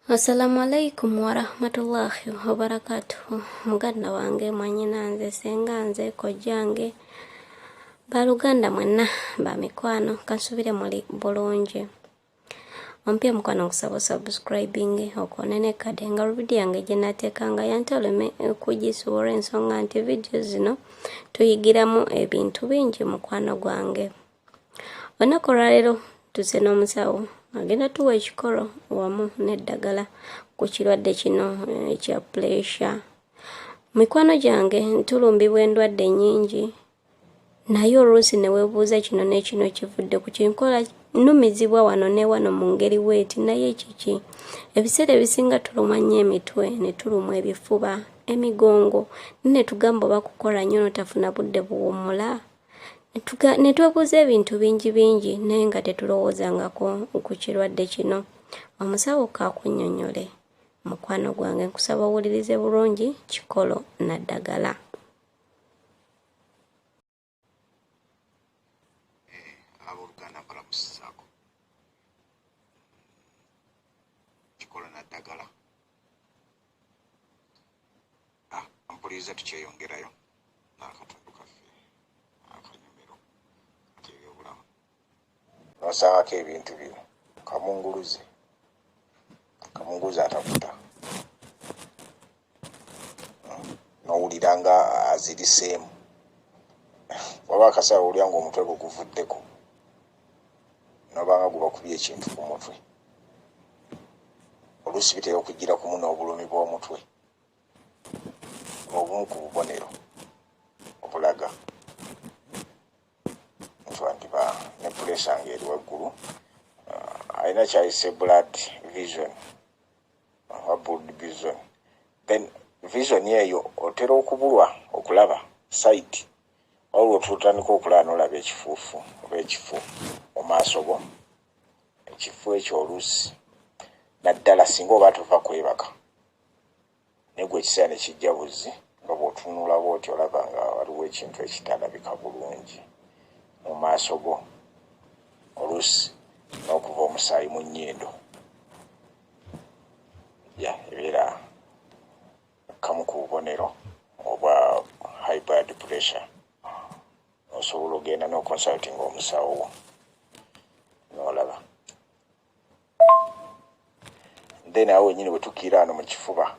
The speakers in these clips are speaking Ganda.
Assalamu alaikum wa rahmatullahi wa barakatuh. Muganda wange mwanyina nze senga nze kojjange baluganda mwenna ba mikwano kansubire muli bulungi. Ompya mukwano kusaba subscribing okonene kade nga video yange gyenateekanga yantoleme kugisuubula ensonga nti video zino tuyigiramu ebintu bingi mukwano gwange. Olunaku olwaleero tuzze n'omusawo agenda tuwa ekikolo wamu n'eddagala ku kirwadde kino ekya pressure. Mikwano gyange ntulumbibwa endwadde nnyingi naye oluusi ne weebuuza kino n'ekino kivudde ku kinkola nnumizibwa wano ne wano mu ngeri weeti naye kiki. Ebiseera ebisinga tulumwa nnyo emitwe ne tulumwa ebifuba emigongo ne tugamba oba kukola nnyo notafuna budde buwummula. Ne twebuuza ebintu bingi naye nga tetulowoozangako ku kirwadde kino. Omusawo kaakunnyonnyole mukwano gwange nkusaba owulirize bulungi kikolo naddagala. Abooluganda balamusizaako kikolo naddagala. Mpuliriza tukyeyongerayo n'akatundu kaffe akanyomero akebyobulamu nosangako ebintu bino kamunguluze atakuta nowulira nga aziriseemu waba akasawo olya nga omutwe gwe guvuddeko nobanga gubakubye ekintu ku mutwe oluusi bitera okugira kumu n'obulumi bw'omutwe obumu ku bubonero obulaga ntwandiba ne pressure nga eri waggulu alina kyayise blood vision then vision eyo otera okubulwa okulaba sight olwo otutandika okulaba n'olaba ekifuufu oba ekifu mu maaso go ekifo ekyo oluusi naddala singa oba tova kwebaka naye gwe ekiseera ne kijja buzzi nga bw'otunula bw'oti olaba nga waliwo ekintu ekitalabika bulungi mu maaso go oluusi n'okuva omusaayi mu nnyindo ebeera kamu ku bubonero obwa high blood pressure. Osobola ogenda n'oconsulting omusawo wo n'olaba. Then awo wennyini bwe tukiira wano mu kifuba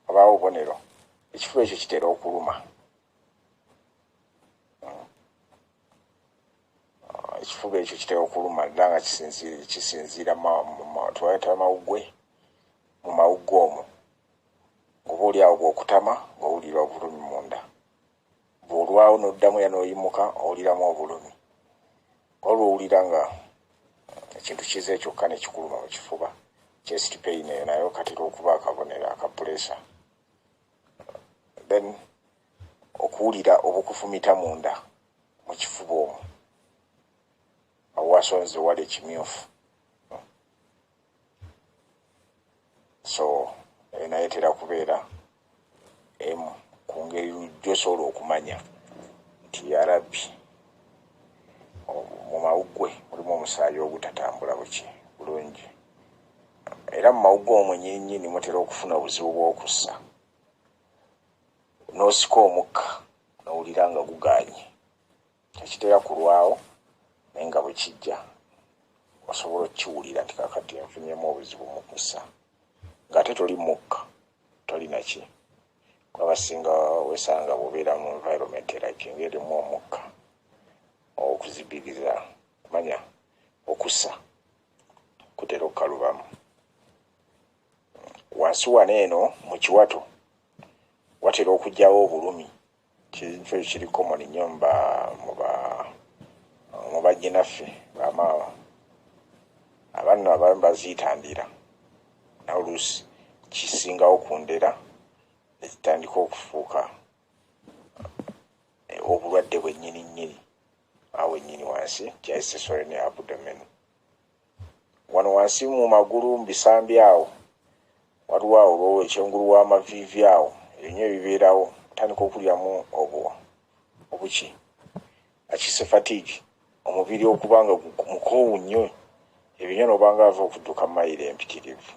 abaawo obubonero ekifuba ekyo kitera okuluma. Ekifuba ekyo kitera okuluma ddala nga kisinziira twayita mawuggwe mu mawuggwe omwo ngoba oli awo bw'okutama ng'owulira obulumi munda bw'olwawo n'oddamu ya n'oyimuka owuliramu obulumi olw'owulira nga ekintu kize kyokka ne kikuluma mu kifuba chest pain eyo nayo katera okuba akabonero aka pressure. Then okuwulira obukufumita munda mu kifuba omwo awasonze wali ekimyufu so naye etera kubeera emu ku ngeri gy'osobola okumanya nti yarabbi mu mawuggwe mulimu omusaayi ogutatambula bulungi era mu mawuggwe omwo nnyinnyini mutera okufuna obuzibu bw'okussa n'osika omukka n'owulira nga gugaanye tekitera kulwawo naye nga bwe kijja osobola okukiwulira nti kakati nfunyemu obuzibu mu kussa ng'ate toli mukka tolina ki abasinga wesanga bubeera mu environment eraki ng'erimu omukka okuzibiriza manya okussa kutera okukalubamu wansi wano eno mu kiwato watera okujjawo obulumi kintu ekyo kiri common nnyo mu bajjenaffe bamaawa abanno abamu baziitandira nawe oluusi kisingawo ku ndera nekitandika okufuuka obulwadde bwennyini awo ennyini wansi kyayise sore ne abdomen wano wansi mu magulu mu bisambi awo waliwo awo olwowo ekyengulu w'amaviivi awo ebinyo ebibeerawo tandika okulyamu obuki akise fatigue omubiri okuba nga mukoowu nnyo ebinyo n'obanga ava okudduka mayiro empitirivu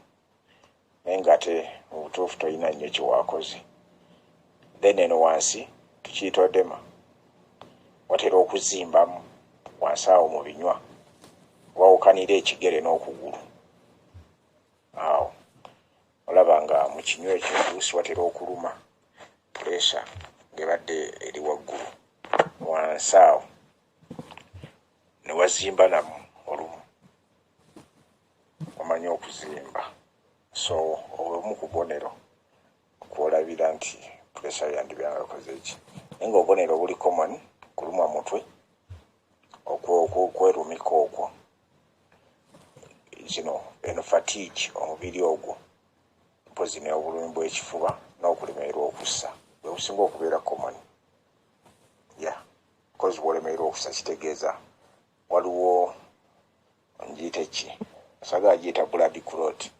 naye ng'ate mu butuufu tolina nnyo kyewakoze. Then eno wansi tukiyita odema. Watera okuzimbamu wansi awo mu binywa wawukanira ekigere n'okugulu. Awo olaba nga mu kinywa ekyo oluusi watera okuluma pureesa ng'ebadde eri waggulu wansi awo ne wazimba namu olumu. Omanyi okuzimba. So obumu ku bubonero kwolabira nti pureesa yandibyanga akoze ki. Naye ng'obubonero buli common kulumwa mutwe okwerumika okwo eno fatigue omubiri ogwo mpozi n'obulumi bw'ekifuba n'okulemererwa okussa bwe businga okubeera common. Because bw'olemererwa okussa kitegeeza waliwo ngiyite ki saga agiyita blood clot.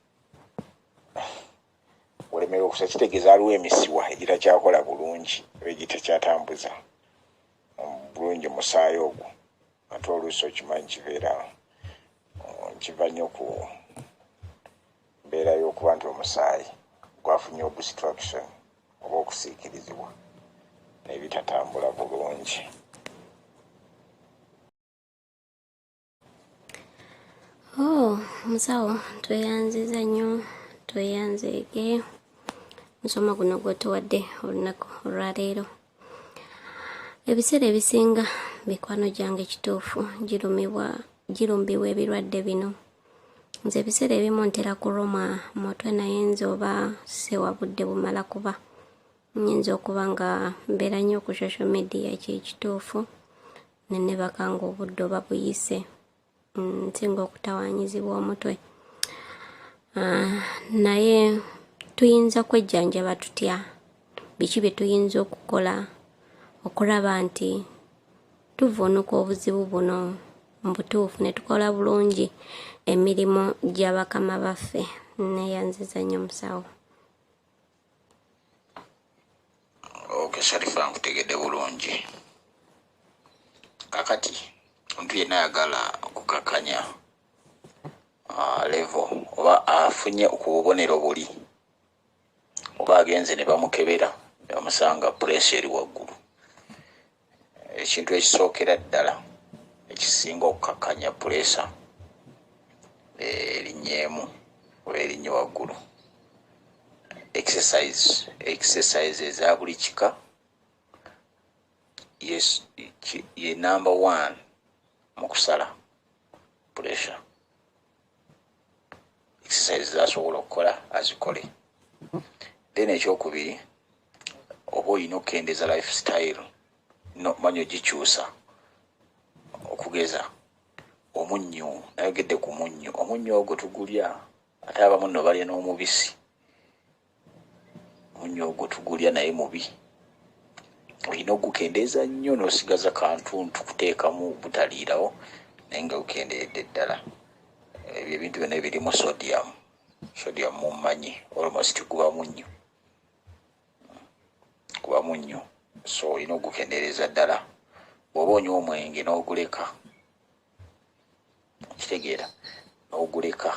Bw'olemererwa okussa kitegeeza waliwo emisiwa egitakyakola bulungi oba egitakyatambuza bulungi musaayi ogwo. Ate oluusi okimanyi kibeera kiva nnyo ku mbeera y'okuba nti omusaayi gwafunye obstruction oba okusiikirizibwa n'ebitatambula bulungi. Musawo tweyanziza nnyo, tweyanzeege musoma guno gwetuwadde olunaku olwaleero. Ebiseera ebisinga mikwano gyange kituufu girumbibwa ebirwadde bino. Nze ebiseera ebimu ntera kuluma mutwe naye nze oba sewabudde bumala kuba nyinza okuba nga mbeera nnyo ku social media kyekituufu nenebaka nga obudde oba buyise nsinga okutawanyizibwa omutwe. Naye tuyinza kwejjanjaba tutya? Biki bye tuyinza okukola okulaba nti tuvuunuka obuzibu buno mu butuufu ne tukola bulungi emirimu gya bakama baffe? Neeyanziza nnyo musawo. Shifah nkutegedde bulungi. Kakati omuntu yenna ayagala okukakanya level oba afunye ku bubonero buli oba agenze ne bamukebera ne bamusanga pureesa eri waggulu. Ekintu ekisookera ddala ekisinga okukakanya pureesa erinnyeemu oba erinnye waggulu exercise eza buli kika ye number 1 mu kusala pureesa. Exercise zasobola okukola azikole. Then ekyokubiri oba olina okukendeeza lifestyle manyi ogikyusa okugeza omunnyo. Nayogedde ku munnyo. Omunnyo ogwo tugulya ate abamu nno balya n'omubisi. Omunnyo ogwo tugulya naye mubi. Olina okukendeeza nnyo n'osigaza kantuntu kuteekamu butaliirawo naye nga okendeedde ddala. Ebyo ebintu byonna birimu sodium mummanyi almost guba munnyo. So olina okukendeereza ddala. Bw'oba onywa omwenge n'oguleka kitegeera n'oguleka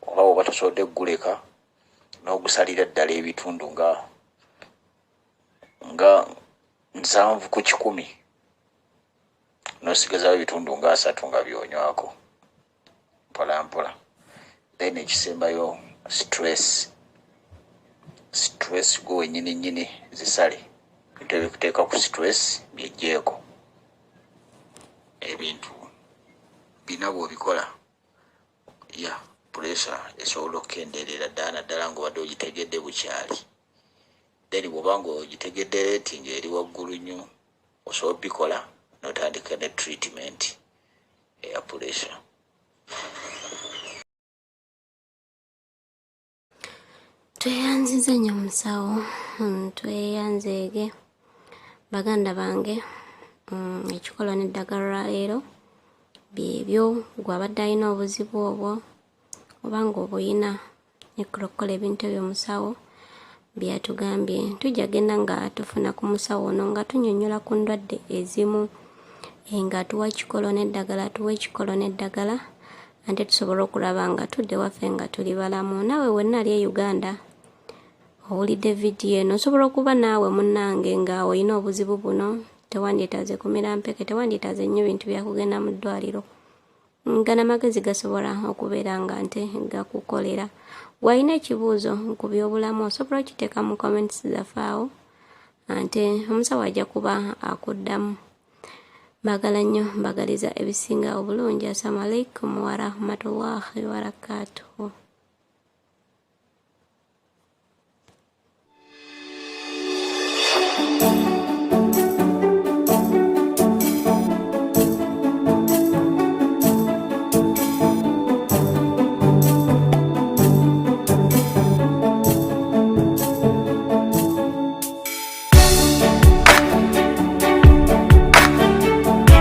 oba bw'oba tosobodde kuguleka n'ogusalira ddala ebitundu nga 7 ku 100 n'osigazawo ebitundu nga 3 nga byonywako mpola mpola. Then ekisembayo stress gwe wennyini zisale ebintu ebikuteeka ku stress byejjeeko. Ebintu bina bw'obikola pureesa esobola okukendeerera ddala ng'obadde ogitegedde bukyali. Then bw'oba nga ogitegedde leeti ng'eri waggulu nnyo osobola obikola n'otandika ne treatment eya pureesa. Tweyanziza nnyo musawo, tweyanzeege baganda bange. Ekikola n'eddagala lwa leero byebyo. Gw'abadde alina obuzibu obwo oba ng'obuyina okukola ebintu ebyo musawo byatugambye tujja genda nga tufuna ku musawo ono nga tunyonnyola ku ndwadde ezimu nga tuwa ekikolo n'eddagala ate tusobola okulaba nga tudde waffe nga tuli balamu. Naawe wenna ali e Uganda owulidde vidiyo eno, osobola okuba naawe munnange nga olina obuzibu buno, tewandyetaaze kumira mpeke, tewandyetaaze nnyo bintu byakugenda mu ddwaliro. Gano amagezi gasobola okubeera nga nte gakukolera. Walina ekibuuzo ku byobulamu osobola okiteeka mu comments zaffe awo, ante omusawo ajja kuba akuddamu. Mbagala nnyo, mbagaliza ebisinga obulungi. Assalamu alaikum wa rahmatullahi wa barakatuh.